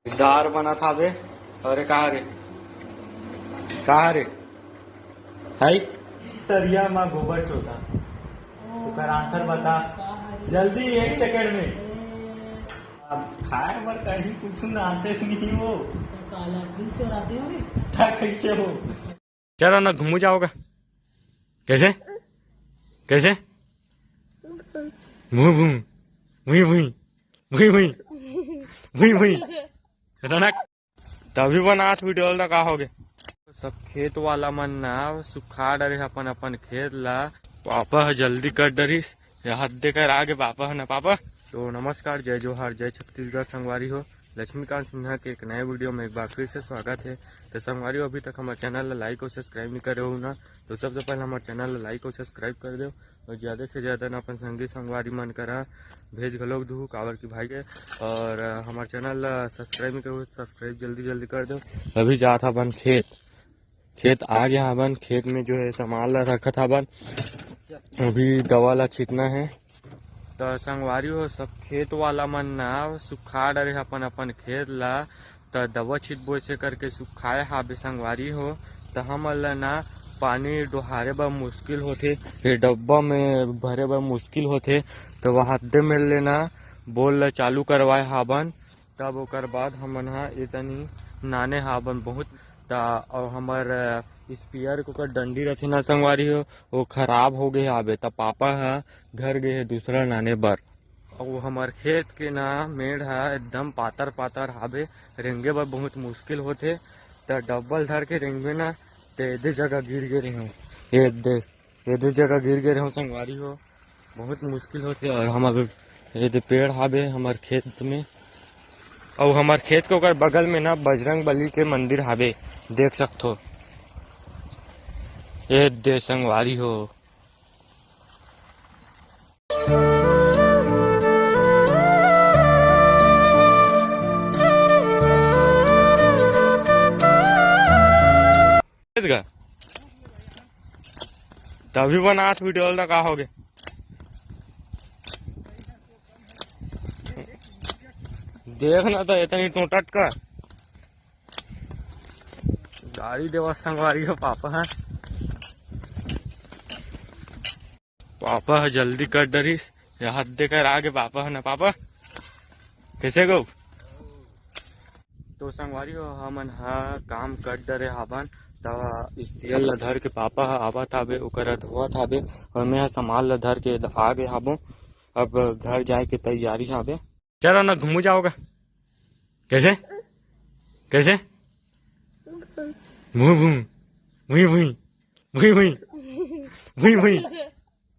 दार बना था बे। अरे कहा रे हाई तरिया माँ गोबर चोता। ओकर आंसर बता जल्दी 1 सेकंड में। अब खाए बर कहीं कुछ आते नहीं वो काला बिल चोराते हो कैसे हो। चलो ना घूमू जाओगा कैसे कैसे भू भू भूई भूई भूई भूई भूई भूई रनक तभी बनात वीडियो लगा होगे। सब खेत वाला मन ना सुखा डरे अपन अपन खेत ला पापा जल्दी कर डरिस हाथ देकर आगे पापा है ना पापा। तो नमस्कार, जय जोहार, जय छत्तीसगढ़ संगवारी हो। लक्ष्मीकांत सिन्हा के एक नए वीडियो में एक बार फिर से स्वागत है। तो संगवारी अभी तक हमारे चैनल ला लाइक और सब्सक्राइब नहीं करे हो ना, तो सबसे पहले हमारे चैनल ला लाइक और सब्सक्राइब कर दो और ज़्यादा से ज़्यादा ना अपन संगी संगवारी मन करा भेज घलोक दू कावर की भाई के। और हमारे चैनल ला सब्सक्राइब नहीं करो सब्सक्राइब जल्दी जल्दी कर दो। अभी जा था बन खेत आ गया बन। खेत में जो है सामान ला रखा था बन, अभी दवा ला छीटना है। तो संगवारी हो सब खेत वाला मन ना सुखा डरे अपन अपन खेत ला तो दवा छीट बोए से करके सुखाए हाबे संगवारी हो। तो हमन ला ना पानी डोहारे बर मुश्किल होथे, ये डब्बा में भरे बर मुश्किल होथे। तो वह हद्दे मिल लेना बोल ला चालू करवाए हाबन। तब ओकर बाद हमन हा इतनी नाने हाबन बहुत। और हमार स्पीयर को डंडी रखे ना संगवारी हो वो खराब हो गए आबे। तब पापा हा घर गए है दूसरा नाने बर। और हमार खेत के ना मेढ़ है एकदम पातर पातर हाबे, रेंगे बर बहुत मुश्किल होते। तो डब्बल धर के रेंगे ना तो एदे जगह गिर गए रहे एदे जगह गिर गए रहे संगवारी हो, बहुत मुश्किल होते। और हमारे एदे पेड़ हाबे हमार खेत में। और हमार खेत के ओकर बगल में ना बजरंग बली के मंदिर हाबे, देख सकते ये दे संगवारी हो। तभी बनात वीडियो लगा होगे। देखना तो इतनी टूटट का गाड़ी देवा संगवारी हो पापा है। पापा है जल्दी कर डरिस हाथ देकर आगे पापा है ना पापा कैसे गो। तो संगवारी हो हमन हा काम कर डरे हाबन। स्टील ला धर के पापा हा आवत हाबे ओकरा धोवत हाबे और मैं सामान ला धर के आ गए हाबो। अब घर जाए के तैयारी हाबे। चलो ना घूमू जाओगा कैसे कैसे भू भू भूई भूई भूई भूई भूई भूई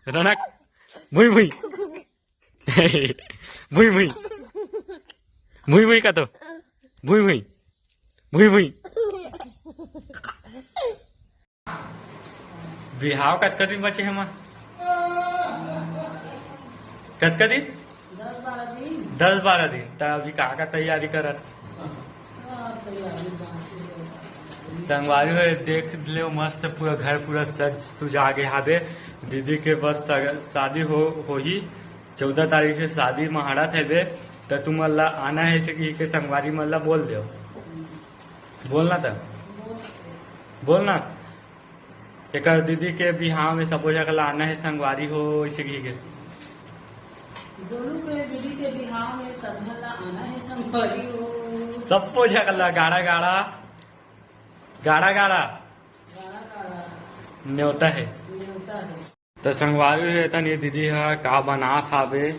रनक भूई भूई भूई भूई भूई भूई का तो भूई भूई भूई भूई। बिहाव कतका दिन बचे हम कतका दिन 10-12 दिन। तो अभी का तैयारी करत संगवारी हो देख ले मस्त पूरा घर पूरा सज सुजा गए हाबे। दीदी के बस शादी हो ही 14 तारीख से शादी महाड़त है बे। तो तुम ला आना है से के संगवारी मल्ला बोल दो बोलना था बोलना एक दीदी के बिहाव में सब जगह आना है संगवारी हो इसे के दोनों के दीदी के बिहाव में सब जगह आना है संगवारी हो। सबको जगह गाड़ा गाड़ा गाड़ा गाड़ा न्योता है। तो संगवारी है तन ये दीदी है का बना था बे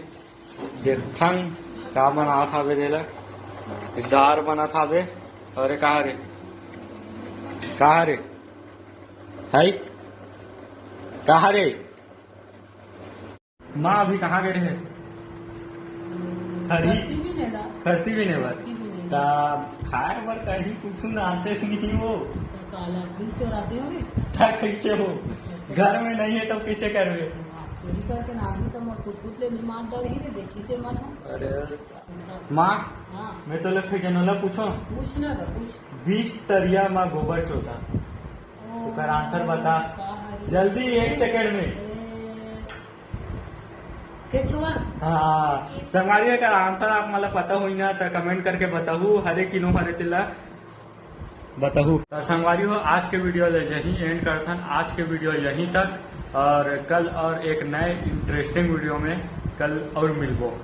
देखन का बना था बे देला दार बना था बे। अरे कहा रे हाई कहा रे माँ अभी कहाँ गए रहे खरसी भी नहीं बस खाए बर कहीं कुछ आते नहीं वो काला बिल चोराते हो कैसे हो। घर में नहीं है तो कैसे करवे चोरी करके नाम तो मैं कुछ ले नहीं मार डर ही देखी से मन। अरे माँ हाँ मैं तो लग जनोला पूछो पूछना था पूछ 20 तरिया माँ गोबर चोता। ओकर आंसर बता जल्दी 1 सेकंड में। केचुआ हाँ संगवारी का आंसर आप मला पता हुई ना तो कमेंट करके बताहू हरे किलो हरे तिला बताहू। तो संगवारी हो आज के वीडियो यही एंड करथन, आज के वीडियो यहीं तक और कल और एक नए इंटरेस्टिंग वीडियो में कल और मिलबो।